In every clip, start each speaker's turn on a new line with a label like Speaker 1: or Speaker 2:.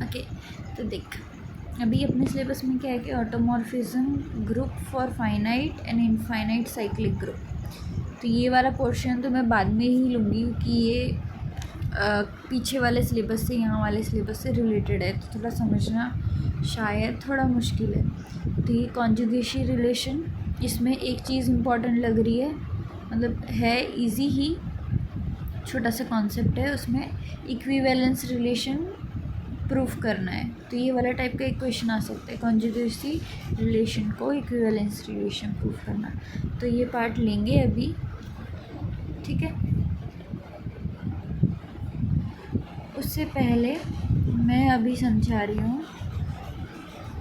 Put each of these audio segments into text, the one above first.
Speaker 1: Okay, तो देख अभी अपने सिलेबस में क्या है कि automorphism group for finite and infinite cyclic group. तो ये वाला पोर्शन तो मैं बाद में ही लूँगी कि ये पीछे वाले सिलेबस से यहाँ वाले सिलेबस से रिलेटेड है, तो थोड़ा समझना शायद थोड़ा मुश्किल है। तो ये कॉन्जुगेशन रिलेशन, इसमें एक चीज़ इम्पॉर्टेंट लग रही है, मतलब है इजी ही, छोटा सा कॉन्सेप्ट है, उसमें इक्विवेलेंस रिलेशन प्रूफ करना है। तो ये वाला टाइप का एक क्वेश्चन आ सकता है, कॉन्जुगेसी रिलेशन को इक्विवेलेंस रिलेशन प्रूफ करना। तो ये पार्ट लेंगे अभी, ठीक है। उससे पहले मैं अभी समझा रही हूँ,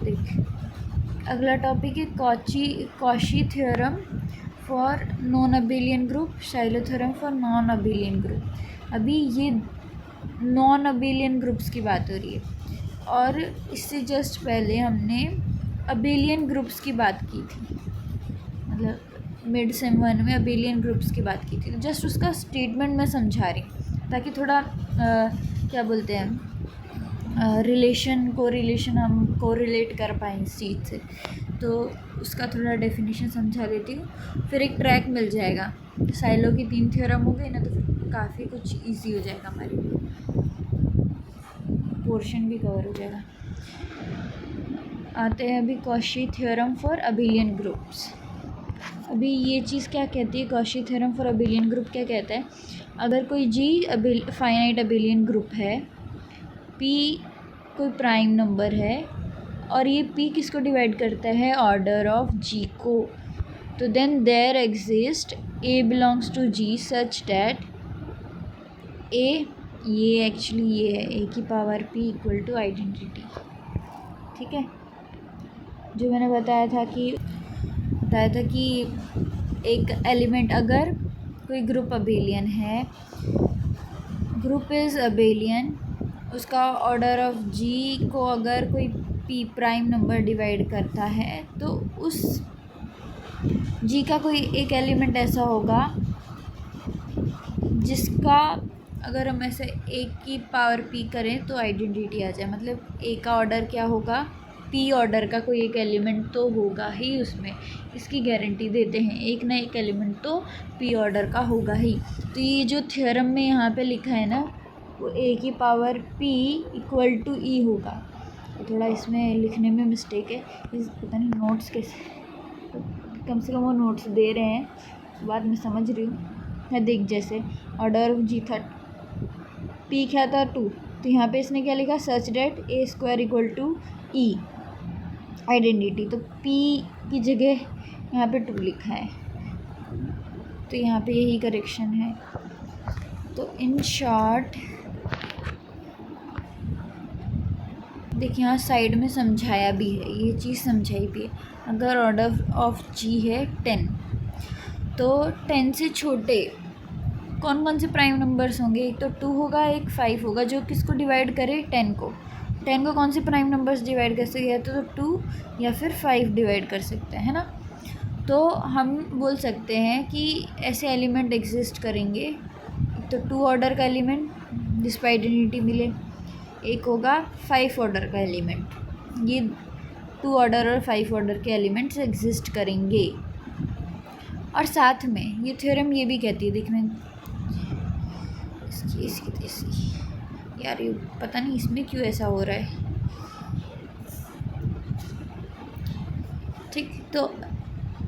Speaker 1: देख अगला टॉपिक है Cauchy theorem for non abelian group, Sylow theorem for non abelian group. अभी ये नॉन अबेलियन ग्रुप्स की बात हो रही है, और इससे जस्ट पहले हमने अबेलियन ग्रुप्स की बात की थी, मतलब मिड सेम 1 में अबेलियन ग्रुप्स की बात की थी। तो जस्ट उसका स्टेटमेंट मैं समझा रही हूँ ताकि थोड़ा क्या बोलते हैं रिलेशन हम को रिलेट कर पाएँ इस चीज़ से। तो उसका थोड़ा डेफिनेशन समझा देती हूँ, फिर एक ट्रैक मिल जाएगा। साइलो की 3 थ्योरम हो गई ना, तो फिर काफ़ी कुछ इजी हो जाएगा, हमारे लिए पोर्शन भी कवर हो जाएगा। आते हैं अभी Cauchy theorem for abelian groups. अभी ये चीज़ क्या कहती है, Cauchy theorem for abelian group क्या कहता है, अगर कोई जी फाइनाइट अबेलियन ग्रुप है, पी कोई प्राइम नंबर है, और ये पी किसको डिवाइड करता है, ऑर्डर ऑफ जी को, तो then there exist A belongs to G such that a, ये एक्चुअली ये है ए की power p equal to identity, ठीक है। जो मैंने बताया था कि एक एलिमेंट, अगर कोई ग्रुप अबेलियन है, ग्रुप इज़ अबेलियन, उसका ऑर्डर ऑफ जी को अगर कोई पी प्राइम नंबर डिवाइड करता है, तो उस जी का कोई एक एलिमेंट ऐसा होगा जिसका अगर हम ऐसे ए की पावर पी करें तो आइडेंटिटी आ जाए, मतलब ए का ऑर्डर क्या होगा, पी ऑर्डर का कोई एक एलिमेंट तो होगा ही उसमें, इसकी गारंटी देते हैं, एक ना एक एलिमेंट तो पी ऑर्डर का होगा ही। तो ये जो थ्योरम में यहाँ पे लिखा है ना, वो ए की पावर पी इक्वल टू ई होगा। तो थोड़ा इसमें लिखने में मिस्टेक है, इस पता नहीं नोट्स कैसे, कम से कम वो नोट्स दे रहे हैं, बाद में समझ रही हूँ। है देख, जैसे ऑर्डर ऑफ जी था, पी क्या था 2, तो यहाँ पे इसने क्या लिखा, such that a square equal to e identity, तो पी की जगह यहाँ पे 2 लिखा है, तो यहाँ पे यही करेक्शन है। तो इन शॉर्ट देखिए यहाँ साइड में समझाया भी है, ये चीज़ समझाई भी है। अगर ऑर्डर ऑफ जी है 10, तो 10 से छोटे कौन कौन से प्राइम नंबर्स होंगे, एक तो 2 होगा, एक 5 होगा, जो किसको डिवाइड करे, 10 को। कौन से प्राइम नंबर्स डिवाइड कर सकते हैं, तो 2 या फिर 5 डिवाइड कर सकते हैं, है ना। तो हम बोल सकते हैं कि ऐसे एलिमेंट एग्जिस्ट करेंगे, तो 2 ऑर्डर का एलिमेंट जिस पर आइडेंटिटी मिले, एक होगा 5 ऑर्डर का एलिमेंट, ये 2 ऑर्डर और 5 ऑर्डर के एलिमेंट्स एग्जिस्ट करेंगे। और साथ में ये थ्योरम ये भी कहती है, देखने इसकी यार, ये पता नहीं इसमें क्यों ऐसा हो रहा है, ठीक। तो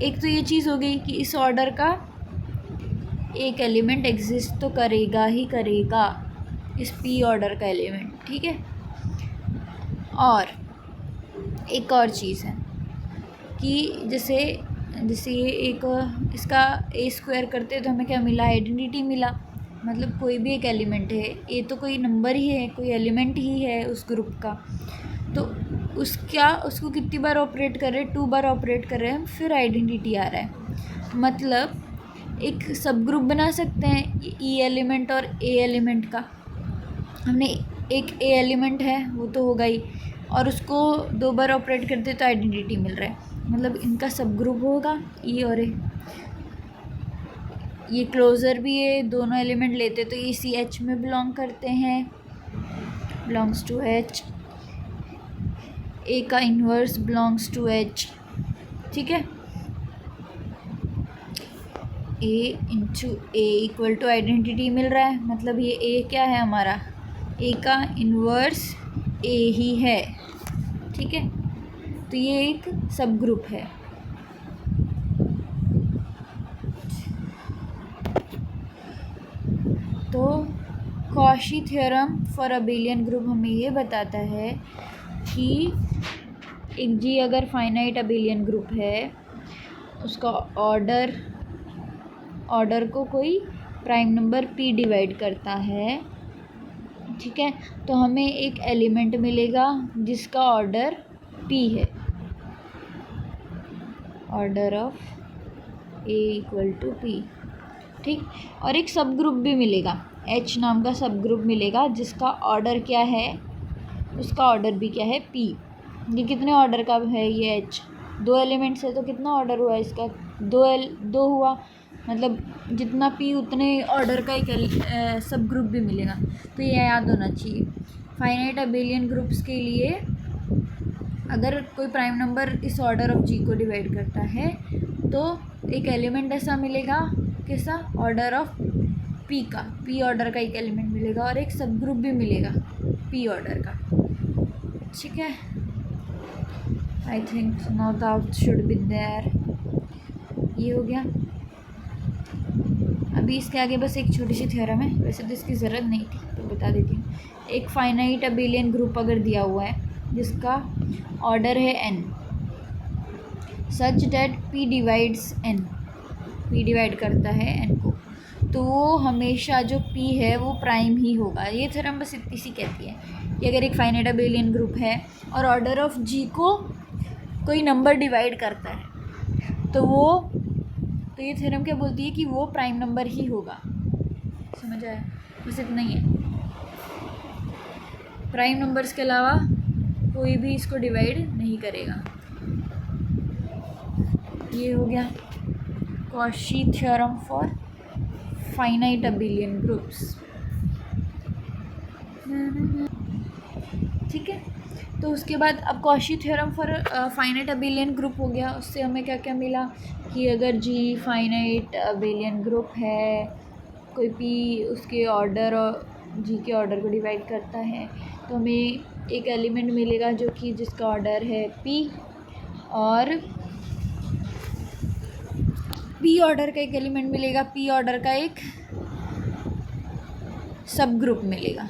Speaker 1: एक तो ये चीज़ हो गई कि इस ऑर्डर का एक एलिमेंट एग्जिस्ट तो करेगा ही करेगा, इस पी ऑर्डर का एलिमेंट, ठीक है। और एक और चीज़ है कि जैसे ये एक इसका ए स्क्वायर करते तो हमें क्या मिला, आइडेंटिटी मिला, मतलब कोई भी एक एलिमेंट है, ए तो कोई नंबर ही है, कोई एलिमेंट ही है उस ग्रुप का, तो उसको कितनी बार ऑपरेट कर रहे हैं, 2 बार ऑपरेट कर रहे हैं, फिर आइडेंटिटी आ रहा है। मतलब एक सब ग्रुप बना सकते हैं ई एलिमेंट और ए एलिमेंट का, हमने एक ए एलिमेंट है वो तो होगा ही, और उसको 2 बार ऑपरेट करते तो आइडेंटिटी मिल रहा है, मतलब इनका सब ग्रुप होगा ई और ए। ये क्लोज़र भी है, दोनों एलिमेंट लेते तो ये सी एच में बिलोंग करते हैं, बिलोंग्स टू एच। ए का इन्वर्स बिलोंग्स टू एच, ठीक है। A into a equal to identity मिल रहा है, मतलब ये ए क्या है हमारा, ए का इन्वर्स ए ही है, ठीक है। तो ये एक सब ग्रुप है। तो Cauchy theorem for abelian group हमें ये बताता है कि एक जी अगर फाइनाइट अबेलियन ग्रुप है, उसका ऑर्डर को कोई प्राइम नंबर पी डिवाइड करता है, ठीक है। तो हमें एक एलिमेंट मिलेगा जिसका ऑर्डर पी है, order of A equal to P, ठीक। और एक सब ग्रुप भी मिलेगा, एच नाम का सब ग्रुप मिलेगा जिसका ऑर्डर क्या है, उसका ऑर्डर भी क्या है, पी। ये कितने ऑर्डर का है ये एच, 2 एलिमेंट्स है तो कितना ऑर्डर हुआ इसका, 2 हुआ, मतलब जितना पी उतने ऑर्डर का एक सब ग्रुप भी मिलेगा। तो ये याद होना चाहिए। फाइनाइट अबेलियन ग्रुप्स के लिए अगर कोई प्राइम नंबर इस ऑर्डर ऑफ जी को डिवाइड करता है तो एक एलिमेंट ऐसा मिलेगा, कैसा, ऑर्डर ऑफ पी का, पी ऑर्डर का एक एलिमेंट मिलेगा और एक सब ग्रुप भी मिलेगा पी ऑर्डर का, ठीक है। I think no doubt should be there. ये हो गया। अभी इसके आगे बस एक छोटी सी थ्योरम है, वैसे तो इसकी ज़रूरत नहीं थी तो बता देती हूँ। एक फाइनाइट अबेलियन ग्रुप अगर दिया हुआ है जिसका ऑर्डर है n, such that p divides n, p divide करता है n को, तो वो हमेशा जो p है वो प्राइम ही होगा। ये थ्योरम बस इतनी सी कहती है कि अगर एक फाइनाइट अबेलियन ग्रुप है और ऑर्डर ऑफ g को कोई नंबर डिवाइड करता है तो ये थ्योरम क्या बोलती है कि वो प्राइम नंबर ही होगा। समझ आया? बस इतना ही है। प्राइम नंबर्स के अलावा कोई भी इसको डिवाइड नहीं करेगा। ये हो गया Cauchy theorem for finite abelian groups, ठीक है। तो उसके बाद अब Cauchy theorem for finite abelian group हो गया। उससे हमें क्या क्या मिला कि अगर जी फाइनाइट अबेलियन ग्रुप है, कोई पी उसके ऑर्डर और जी के ऑर्डर को डिवाइड करता है, तो हमें एक एलिमेंट मिलेगा जो कि जिसका ऑर्डर है पी, और पी ऑर्डर का एक एलिमेंट मिलेगा, पी ऑर्डर का एक सब ग्रुप मिलेगा।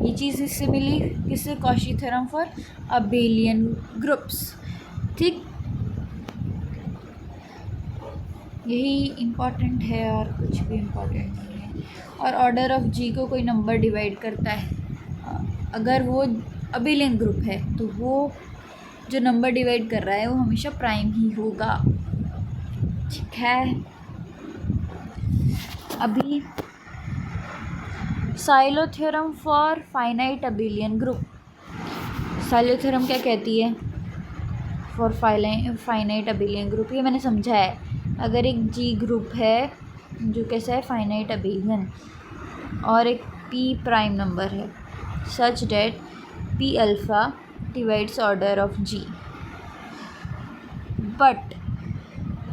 Speaker 1: ये चीज़ इससे मिली, किससे, Cauchy theorem for abelian groups, ठीक। यही इम्पॉर्टेंट है और कुछ भी इम्पॉर्टेंट नहीं है। और ऑर्डर ऑफ जी को कोई नंबर डिवाइड करता है, अगर वो अबेलियन ग्रुप है तो वो जो नंबर डिवाइड कर रहा है वो हमेशा प्राइम ही होगा, ठीक है। अभी silo theorem for finite abelian group. Silo theorem क्या कहती है फॉर फाइनाइट अबेलियन ग्रुप, ये मैंने समझा है। अगर एक जी ग्रुप है जो कैसा है, फाइनाइट अबेलियन, और एक पी प्राइम नंबर है, such that p alpha divides order of G, but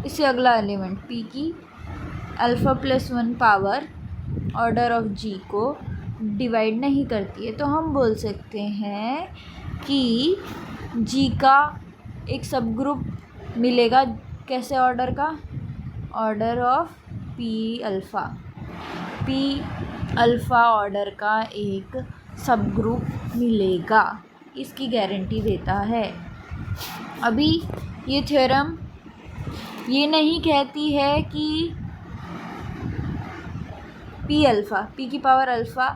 Speaker 1: इससे अगला एलिमेंट पी की alpha plus 1 power order of G को डिवाइड नहीं करती है, तो हम बोल सकते हैं कि जी का एक सब ग्रुप मिलेगा, कैसे ऑर्डर का, order of P alpha order का एक सब ग्रुप मिलेगा, इसकी गारंटी देता है। अभी ये थ्योरम ये नहीं कहती है कि पी अल्फ़ा, पी की पावर अल्फ़ा,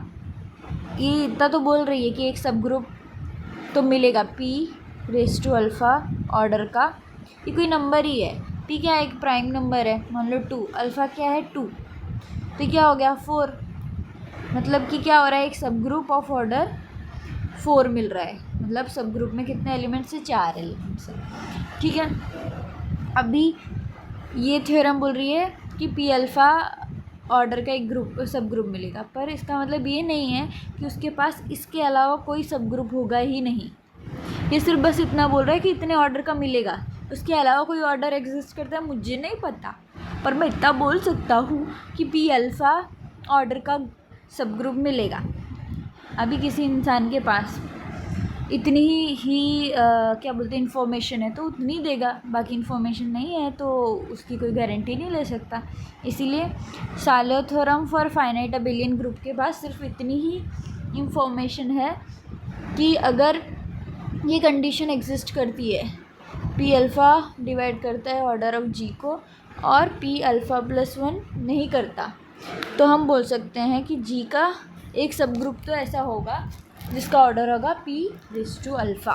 Speaker 1: ये इतना तो बोल रही है कि एक सब ग्रुप तो मिलेगा P raise to alpha order का, ये कोई नंबर ही है। पी क्या है, एक प्राइम नंबर है, मान लो 2, अल्फ़ा क्या है 2, तो क्या हो गया 4, मतलब कि क्या हो रहा है, एक सब ग्रुप ऑफ ऑर्डर 4 मिल रहा है, मतलब सब ग्रुप में कितने एलिमेंट्स है, 4 एलिमेंट्स है, ठीक है। अभी ये थ्योरम बोल रही है कि पी अल्फ़ा ऑर्डर का एक ग्रुप सब ग्रुप मिलेगा, पर इसका मतलब ये नहीं है कि उसके पास इसके अलावा कोई सब ग्रुप होगा ही नहीं। ये सिर्फ बस इतना बोल रहा है कि इतने ऑर्डर का मिलेगा, उसके अलावा कोई ऑर्डर एग्जिस्ट करता है मुझे नहीं पता, पर मैं इतना बोल सकता हूँ कि पी अल्फ़ा ऑर्डर का सब ग्रुप मिलेगा। अभी किसी इंसान के पास इतनी ही क्या बोलते हैं इन्फॉर्मेशन है तो उतनी देगा, बाकी इन्फॉर्मेशन नहीं है तो उसकी कोई गारंटी नहीं ले सकता। इसीलिए Charlotte theorem for finite abelian group के पास सिर्फ इतनी ही इन्फॉर्मेशन है कि अगर ये कंडीशन एग्जिस्ट करती है, पी अल्फ़ा डिवाइड करता है ऑर्डर ऑफ जी को और पी अल्फ़ा प्लस 1 नहीं करता, तो हम बोल सकते हैं कि जी का एक सब ग्रुप तो ऐसा होगा जिसका ऑर्डर होगा p रेज़ टू अल्फ़ा।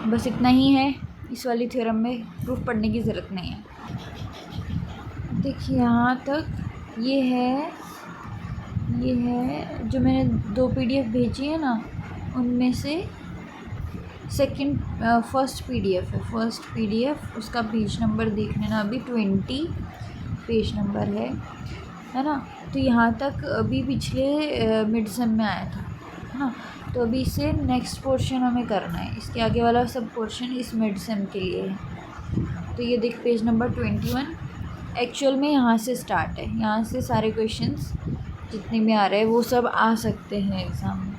Speaker 1: बस इतना ही है, इस वाली थ्योरम में प्रूफ पढ़ने की ज़रूरत नहीं है। देखिए यहाँ तक ये है जो मैंने 2 PDF भेजी है ना, उनमें से फर्स्ट PDF उसका पेज नंबर देख लेना, अभी 20 पेज नंबर है ना। तो यहाँ तक अभी पिछले मिड सेम में आया था, है ना। तो अभी इससे नेक्स्ट पोर्शन हमें करना है, इसके आगे वाला सब पोर्शन इस मिड सेम के लिए है। तो ये देख पेज नंबर 21 एक्चुअल में यहाँ से स्टार्ट है, यहाँ से सारे क्वेश्चंस जितने भी आ रहे हैं वो सब आ सकते हैं एग्ज़ाम में।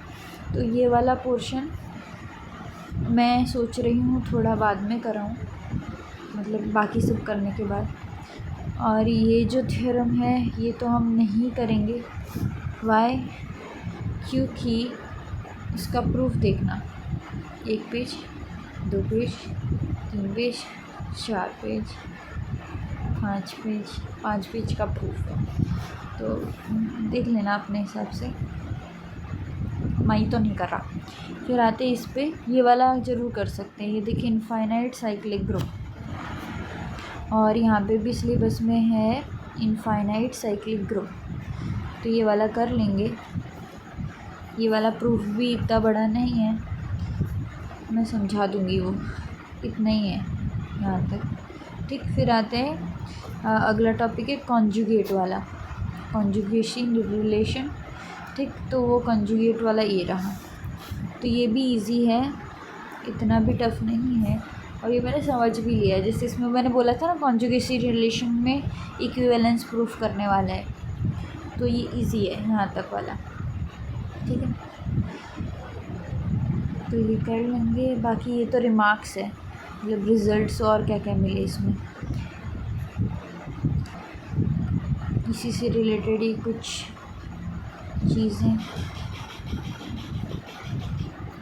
Speaker 1: तो ये वाला पोर्शन मैं सोच रही हूँ थोड़ा बाद में कराऊँ, मतलब बाकी सब करने के बाद। और ये जो थ्योरम है ये तो हम नहीं करेंगे, वाई, क्योंकि इसका प्रूफ देखना 1 page 2 page 3 page 4 page 5 page का प्रूफ है, तो देख लेना अपने हिसाब से, मैं तो नहीं कर रहा। फिर आते इस पे, ये वाला ज़रूर कर सकते हैं। ये देखिए इनफाइनाइट साइक्लिक ग्रुप, और यहाँ पे भी सिलेबस में है इनफाइनाइट साइक्लिक ग्रुप, तो ये वाला कर लेंगे। ये वाला प्रूफ भी इतना बड़ा नहीं है, मैं समझा दूँगी, वो इतना ही है यहाँ तक, ठीक। फिर आते हैं अगला टॉपिक है कॉन्जुगेट वाला, कॉन्जुगेशन रिलेशन, ठीक। तो वो कॉन्जुगेट वाला ये रहा, तो ये भी इजी है, इतना भी टफ नहीं है, और ये मैंने समझ भी लिया है। जैसे इसमें मैंने बोला था ना कॉन्जुगेसी रिलेशन में इक्विवेलेंस प्रूफ करने वाला है, तो ये इजी है यहाँ तक वाला, ठीक है। तो ये कर लेंगे, बाकी ये तो रिमार्क्स है, मतलब रिजल्ट्स और क्या क्या मिले इसमें, इसी से रिलेटेड ही कुछ चीज़ें।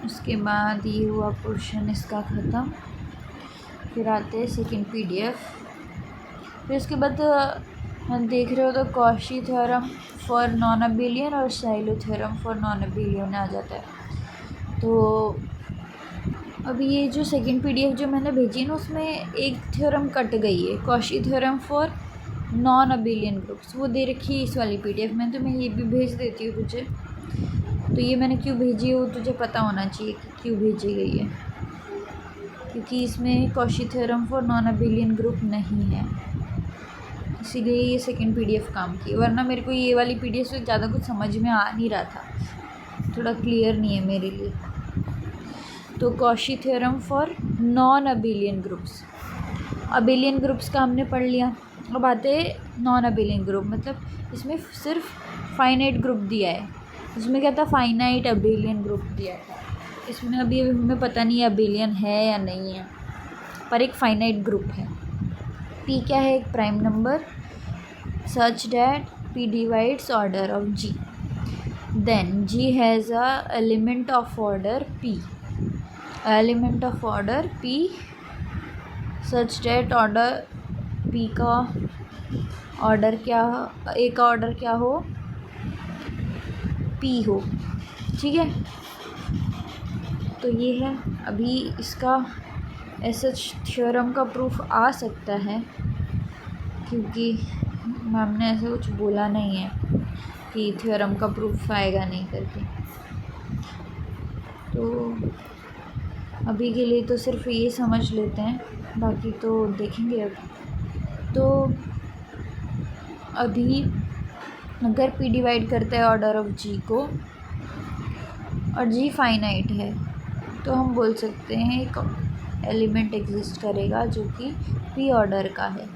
Speaker 1: उसके बाद ये हुआ पोर्शन इसका ख़त्म। फिर आते हैं सेकेंड PDF। फिर उसके बाद हम देख रहे हो तो Cauchy theorem for non abelian और शार्लोट थ्योरम फॉर नॉन अबेलियन आ जाता है। तो अभी ये जो सेकेंड PDF जो मैंने भेजी ना, उसमें एक थ्योरम कट गई है, Cauchy theorem for non abelian groups, वो दे रखी है इस वाली PDF में, तो मैं ये भी भेज देती हूँ तुझे। तो ये मैंने क्यों भेजी है वो तुझे पता होना चाहिए कि क्यों भेजी गई है, क्योंकि इसमें Cauchy theorem for non abelian group नहीं है, इसीलिए ये सेकेंड PDF काम की, वरना मेरे को ये वाली PDF से ज़्यादा कुछ समझ में आ नहीं रहा था, थोड़ा क्लियर नहीं है मेरे लिए। तो Cauchy theorem for non abelian groups, abelian groups का हमने पढ़ लिया। अब आते हैं नॉन अबेलियन ग्रुप, मतलब इसमें सिर्फ फाइनाइट ग्रुप दिया है, इसमें क्या था फाइनाइट अबेलियन ग्रुप दिया था, इसमें अभी हमें पता नहीं है अबेलियन है या नहीं है, पर एक फाइनाइट ग्रुप है। P क्या है, एक prime number such that P divides order of G, then G has a element of order P, such that order P का ऑर्डर क्या, A का ऑर्डर क्या हो, P हो, ठीक है। तो ये है, अभी इसका ऐसा थ्योरम का प्रूफ आ सकता है, क्योंकि मैम ने ऐसा कुछ बोला नहीं है कि थ्योरम का प्रूफ आएगा नहीं करके। तो अभी के लिए तो सिर्फ ये समझ लेते हैं, बाकी तो देखेंगे अब। तो अभी अगर P डिवाइड करता है ऑर्डर ऑफ G को, और G फाइनाइट है, तो हम बोल सकते हैं एक एलिमेंट एग्जिस्ट करेगा जो कि पी ऑर्डर का है।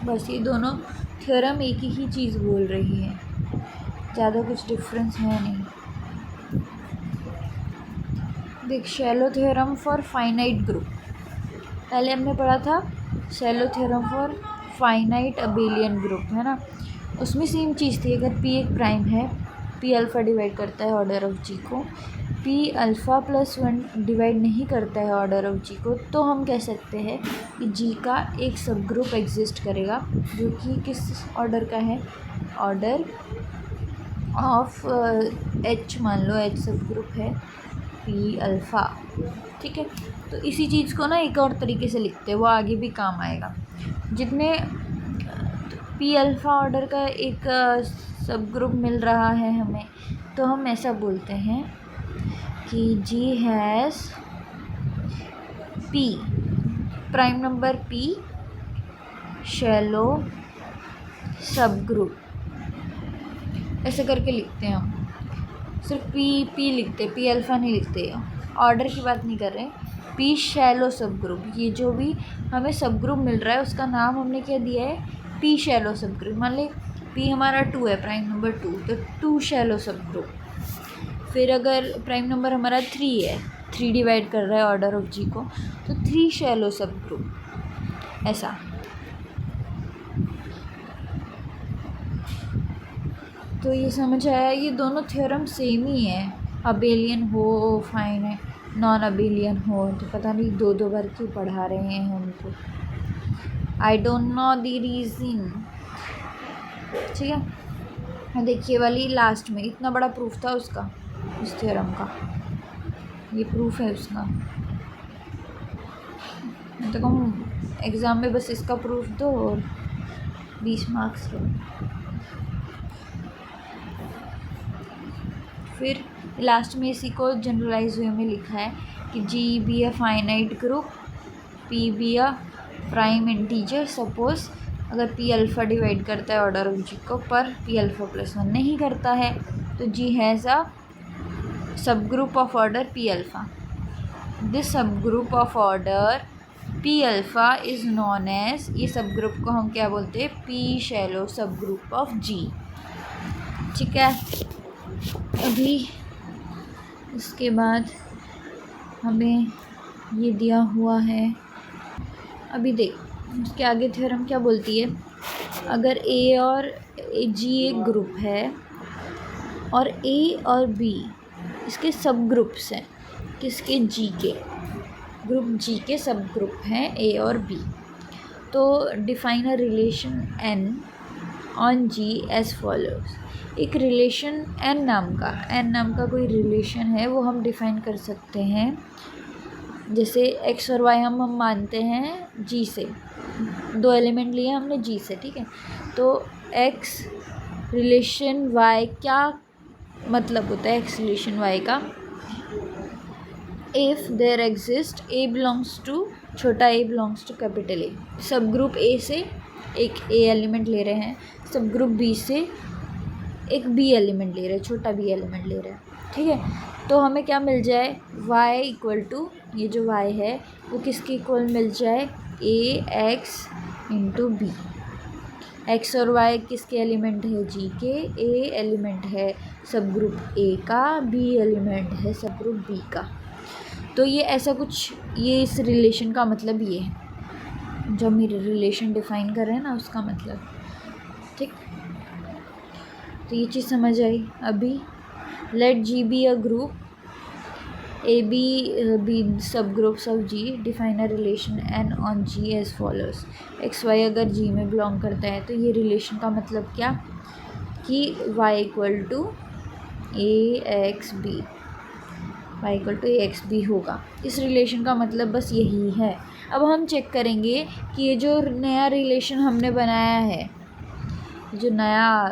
Speaker 1: बस ये दोनों थ्योरम एक ही चीज़ बोल रही है, ज़्यादा कुछ डिफरेंस है नहीं। देख, shallow theorem for finite group, पहले हमने पढ़ा था shallow theorem for finite abelian group, है ना। उसमें सेम चीज़ थी, अगर पी एक प्राइम है, पी अल्फ़ा डिवाइड करता है ऑर्डर ऑफ जी को, पी अल्फ़ा प्लस 1 डिवाइड नहीं करता है ऑर्डर ऑफ जी को, तो हम कह सकते हैं कि जी का एक सब ग्रुप एग्जिस्ट करेगा जो कि किस ऑर्डर का है, ऑर्डर ऑफ एच, मान लो एच सब ग्रुप है पी अल्फ़ा, ठीक है। तो इसी चीज़ को ना एक और तरीके से लिखते हैं, वो आगे भी काम आएगा। जितने पी अल्फ़ा ऑर्डर का एक सब ग्रुप मिल रहा है हमें, तो हम ऐसा बोलते हैं कि G has p prime number p Sylow sub group, ऐसे करके लिखते हैं हम। सिर्फ पी लिखते, पी अल्फ़ा नहीं लिखते, ऑर्डर की बात नहीं कर रहे हैं। पी शैलो सब ग्रुप, ये जो भी हमें सब ग्रुप मिल रहा है उसका नाम हमने क्या दिया है, पी शैलो सब ग्रुप। मान ले पी हमारा 2 है, प्राइम नंबर 2, तो 2 शैलो सब ग्रुप। फिर अगर प्राइम नंबर हमारा 3 है, 3 डिवाइड कर रहा है ऑर्डर ऑफ जी को, तो 3 शैलो सब ग्रुप, ऐसा। तो ये समझ आया, ये दोनों थ्योरम सेम ही है, अबेलियन हो फाइनाइट, नॉन अबेलियन हो, तो पता नहीं दो बार क्यों पढ़ा रहे हैं हमको, I don't know the reason, ठीक है। देखिए वाली लास्ट में इतना बड़ा प्रूफ था उसका, इस थ्योरम का, ये प्रूफ है उसका। मैं तो कहूँ एग्ज़ाम में बस इसका प्रूफ दो और 20 मार्क्स दो। फिर लास्ट में इसी को जनरलाइज वे में लिखा है कि जी be a finite group, P be a prime integer. Suppose अगर पी अल्फ़ा डिवाइड करता है ऑर्डर ऑफ जी को, पर पी अल्फ़ा प्लस 1 नहीं करता है, तो जी has a sub group of order p alpha. This sub group of order p alpha is known as, ये सब ग्रुप को हम क्या बोलते हैं, p Sylow sub group of G, ठीक है। अभी इसके बाद हमें ये दिया हुआ है, अभी देख इसके आगे थ्योरम क्या बोलती है, अगर ए और जी एक ग्रुप है और ए और बी इसके सब ग्रुप्स हैं, किसके, जी के, ग्रुप जी के सब ग्रुप हैं ए और बी, तो define a relation N on G as follows. एक रिलेशन एन नाम का कोई रिलेशन है, वो हम डिफ़ाइन कर सकते हैं। जैसे एक्स और वाई हम मानते हैं जी से, 2 एलिमेंट लिए हमने जी से, ठीक है। तो एक्स रिलेशन वाई क्या मतलब होता है, एक्स रिलेशन वाई का, if there exist A belongs to, छोटा A belongs to capital A, subgroup ए से एक ए एलिमेंट ले रहे हैं, सब ग्रुप बी से एक बी एलिमेंट ले रहे हैं, छोटा बी एलिमेंट ले रहे हैं, ठीक है। तो हमें क्या मिल जाए, y इक्वल टू, ये जो y है वो किसके इक्वल मिल जाए, ए एक्स इंटू बी। एक्स और y किसके एलिमेंट है, जी के, ए एलिमेंट है सब ग्रुप ए का, बी एलिमेंट है सब ग्रुप बी का। तो ये ऐसा कुछ, ये इस रिलेशन का मतलब ये है, जब मेरे रिलेशन डिफ़ाइन कर रहे हैं ना उसका मतलब, ठीक। तो ये चीज़ समझ आई। अभी let G be a group, A B sub groups of G, define a relation N on G as follows. X y अगर जी में बिलोंग करता है, तो ये रिलेशन का मतलब क्या, कि Y equal to A X B, Y equal to A X B होगा। इस रिलेशन का मतलब बस यही है। अब हम चेक करेंगे कि ये जो नया रिलेशन हमने बनाया है, जो नया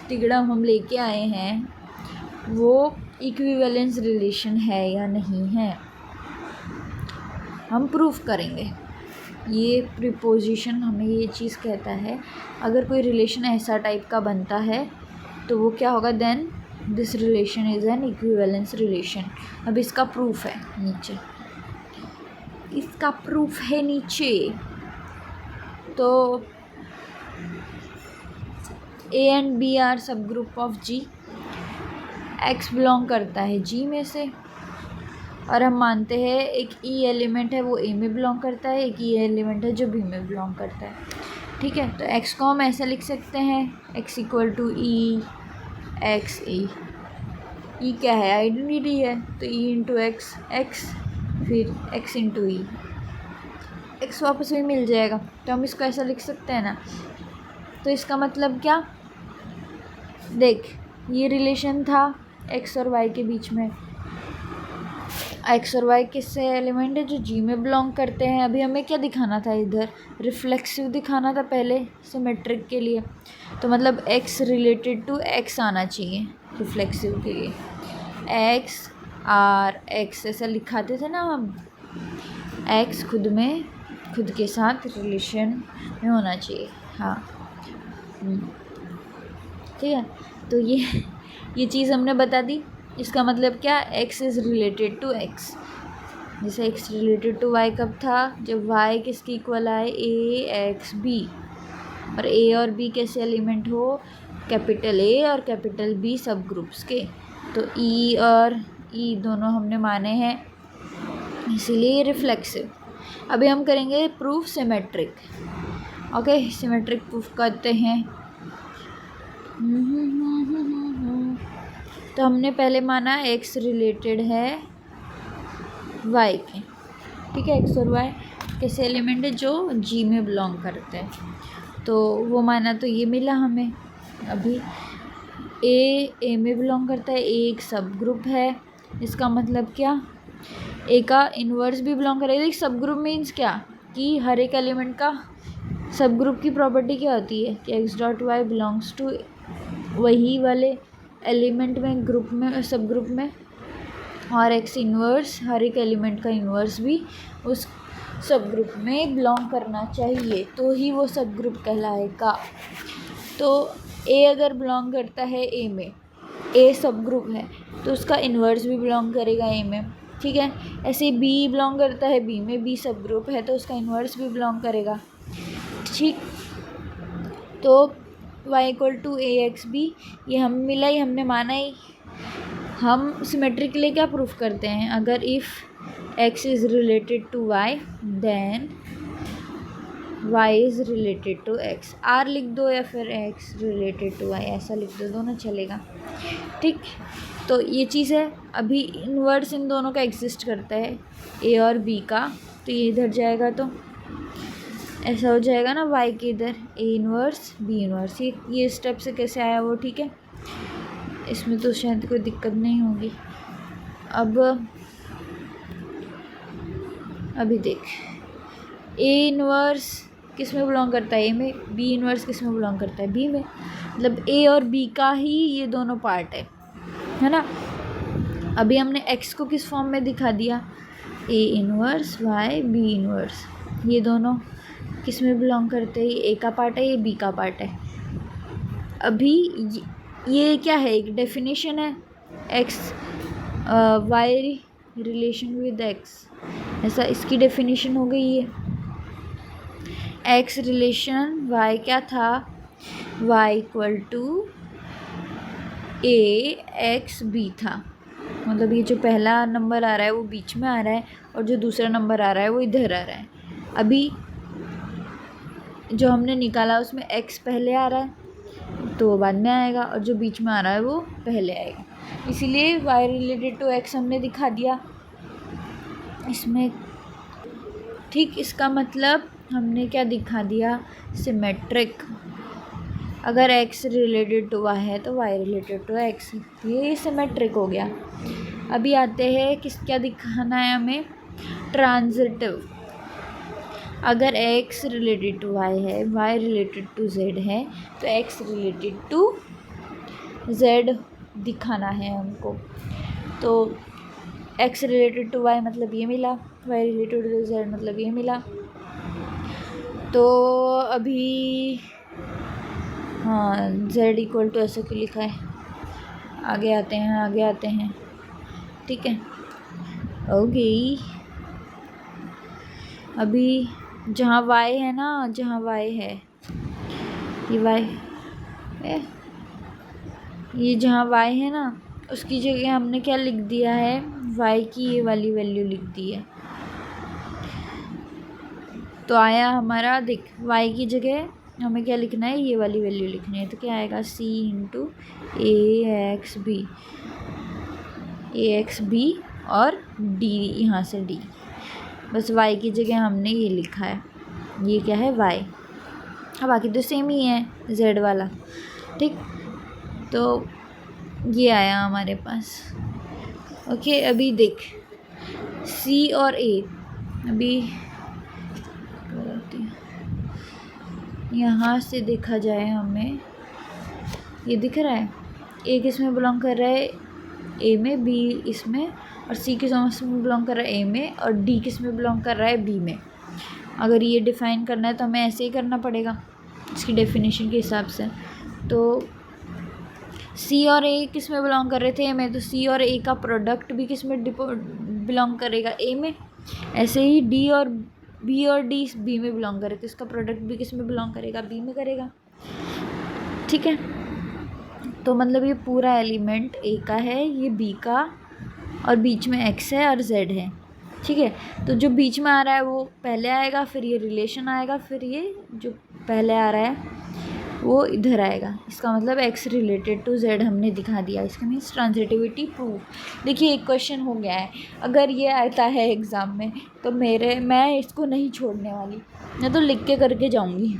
Speaker 1: तिगड़ा हम लेके आए हैं, वो इक्विवेलेंस रिलेशन है या नहीं है, हम प्रूफ करेंगे। ये प्रीपोजिशन हमें ये चीज़ कहता है, अगर कोई रिलेशन ऐसा टाइप का बनता है तो वो क्या होगा, then this relation is an equivalence relation. अब इसका प्रूफ है नीचे, इसका प्रूफ है नीचे। तो ए एंड बी आर सब group of G, X belong करता है जी में से, और हम मानते हैं एक ई एलिमेंट है वो ए में बिलोंग करता है, एक ई एलिमेंट है जो बी में बिलोंग करता है। ठीक है, तो एक्स को हम ऐसा लिख सकते हैं, x equal to e x e. E क्या है, आइडेंटिटी है, तो ई इंटू एक्स एक्स, फिर एक्स इंटू ई, एक्स वापस भी मिल जाएगा, तो हम इसको ऐसा लिख सकते हैं ना। तो इसका मतलब क्या, देख ये रिलेशन था एक्स और वाई के बीच में, एक्स और वाई किससे एलिमेंट है जो जी में बिलोंग करते हैं। अभी हमें क्या दिखाना था, इधर रिफ्लेक्सिव दिखाना था पहले सिमेट्रिक के लिए, तो मतलब एक्स रिलेटेड टू एक्स आना चाहिए रिफ्लेक्सिव के लिए, एक्स आर एक्स ऐसा लिखाते थे ना हम, एक्स खुद के साथ रिलेशन में होना चाहिए। हाँ ठीक है, तो ये चीज़ हमने बता दी। इसका मतलब क्या, x is related to x, जैसे x रिलेटेड टू y कब था, जब y किसके इक्वल आए, a x b, और a और b कैसे एलिमेंट हो, कैपिटल A और कैपिटल B सब ग्रुप्स के। तो E और E दोनों हमने माने हैं, इसीलिए ये रिफ्लेक्सिव। अभी हम करेंगे proof symmetric. Okay, symmetric proof करते हैं। तो हमने पहले माना x रिलेटेड है y के, ठीक है, x और y कैसे एलिमेंट है जो g में बिलोंग करते हैं, तो वो माना, तो ये मिला हमें। अभी a में बिलोंग करता है, a एक सब ग्रुप है, इसका मतलब क्या, a का इन्वर्स भी बिलोंग करेगा। सब ग्रुप मीन्स क्या, कि हर एक एलिमेंट का सब ग्रुप की प्रॉपर्टी क्या होती है कि x dot Y belongs to वही वाले एलिमेंट में, ग्रुप में, सब ग्रुप में, और एक्स इन्वर्स हर एक एलिमेंट का इन्वर्स भी उस सब ग्रुप में बिलोंग करना चाहिए, तो ही वो सब ग्रुप कहलाएगा। तो ए अगर बिलोंग करता है ए में, ए सब ग्रुप है, तो उसका इन्वर्स भी बिलोंग करेगा ए में। ठीक है, ऐसे बी बिलोंग करता है बी में, बी सब ग्रुप है, तो उसका इन्वर्स भी बिलोंग करेगा। ठीक, तो y equal to A X B, ये हम मिला ही, हमने माना ही। हम सिमेट्रिक के लिए क्या प्रूफ करते हैं, अगर if x is related to y then y is related to x, r लिख दो या फिर x रिलेटेड टू y ऐसा लिख दो, दोनों चलेगा। ठीक, तो ये चीज़ है। अभी इन्वर्स इन दोनों का एग्जिस्ट करता है, a और b का, तो ये इधर जाएगा, तो ऐसा हो जाएगा ना y के इधर a इन्वर्स b इन्वर्स। ये स्टेप से कैसे आया वो ठीक है, इसमें तो शायद कोई दिक्कत नहीं होगी। अभी देख, a इन्वर्स किस में बिलोंग करता है, a में, b इन्वर्स किस में बिलोंग करता है, b में, मतलब a और b का ही ये दोनों पार्ट है ना। अभी हमने x को किस फॉर्म में दिखा दिया, a inverse y b inverse, ये दोनों किस में बिलोंग करते हैं, ए का पार्ट है, ये बी का पार्ट है। अभी ये क्या है, एक डेफिनेशन है, X Y relation with X, ऐसा इसकी डेफिनेशन हो गई है। एक्स रिलेशन वाई क्या था, Y equal to A X B था, मतलब ये जो पहला नंबर आ रहा है वो बीच में आ रहा है, और जो दूसरा नंबर आ रहा है वो इधर आ रहा है। अभी जो हमने निकाला उसमें x पहले आ रहा है तो वो बाद में आएगा, और जो बीच में आ रहा है वो पहले आएगा, इसीलिए y रिलेटेड टू x हमने दिखा दिया इसमें। ठीक, इसका मतलब हमने क्या दिखा दिया, सिमेट्रिक। अगर x रिलेटेड टू y है तो y रिलेटेड टू x, ये सिमेट्रिक हो गया। अभी आते हैं क्या दिखाना है हमें, ट्रांजिटिव। अगर x रिलेटेड टू y है, y रिलेटेड टू z है, तो x रिलेटेड टू z दिखाना है हमको। तो x रिलेटेड टू y मतलब ये मिला, y रिलेटेड टू z मतलब ये मिला। तो अभी हाँ, z इक्वल टू ऐसे क्यों लिखा है, आगे आते हैं, ठीक है। ओके, अभी जहाँ y है ना, जहाँ y है, ये y ये जहाँ y है ना, उसकी जगह हमने क्या लिख दिया है, y की ये वाली वैल्यू लिख दी है। तो आया हमारा, देख y की जगह हमें क्या लिखना है, ये वाली वैल्यू लिखनी है। तो क्या आएगा, c इंटू ए एक्स बी और d, यहाँ से d। बस y की जगह हमने ये लिखा है, ये क्या है, y। बाकी तो सेम ही है z वाला, ठीक। तो ये आया हमारे पास। ओके, अभी देख c और a, अभी यहाँ से देखा जाए हमें, ये दिख रहा है a किस में बिलोंग कर रहा है, a में, b इसमें, और c किस में बिलोंग कर रहा है, a में, और d किस में बिलोंग कर रहा है, b में। अगर ये डिफ़ाइन करना है तो हमें ऐसे ही करना पड़ेगा इसकी डेफिनेशन के हिसाब से। तो c और a किस में बिलोंग कर रहे थे, a में, तो c और a का प्रोडक्ट भी किस में बिलोंग करेगा, a में। ऐसे ही b और d b में बिलोंग करे तो इसका प्रोडक्ट भी किस में बिलोंग करेगा, b में करेगा, ठीक है। तो मतलब ये पूरा एलिमेंट a का है, ये b का, और बीच में x है और z है, ठीक है। तो जो बीच में आ रहा है वो पहले आएगा, फिर ये रिलेशन आएगा, फिर ये जो पहले आ रहा है वो इधर आएगा। इसका मतलब x रिलेटेड टू z हमने दिखा दिया। इसका मीन्स ट्रांजिटिविटी प्रूफ। देखिए एक क्वेश्चन हो गया है, अगर ये आता है एग्ज़ाम में तो मैं इसको नहीं छोड़ने वाली, मैं तो लिख के करके जाऊँगी।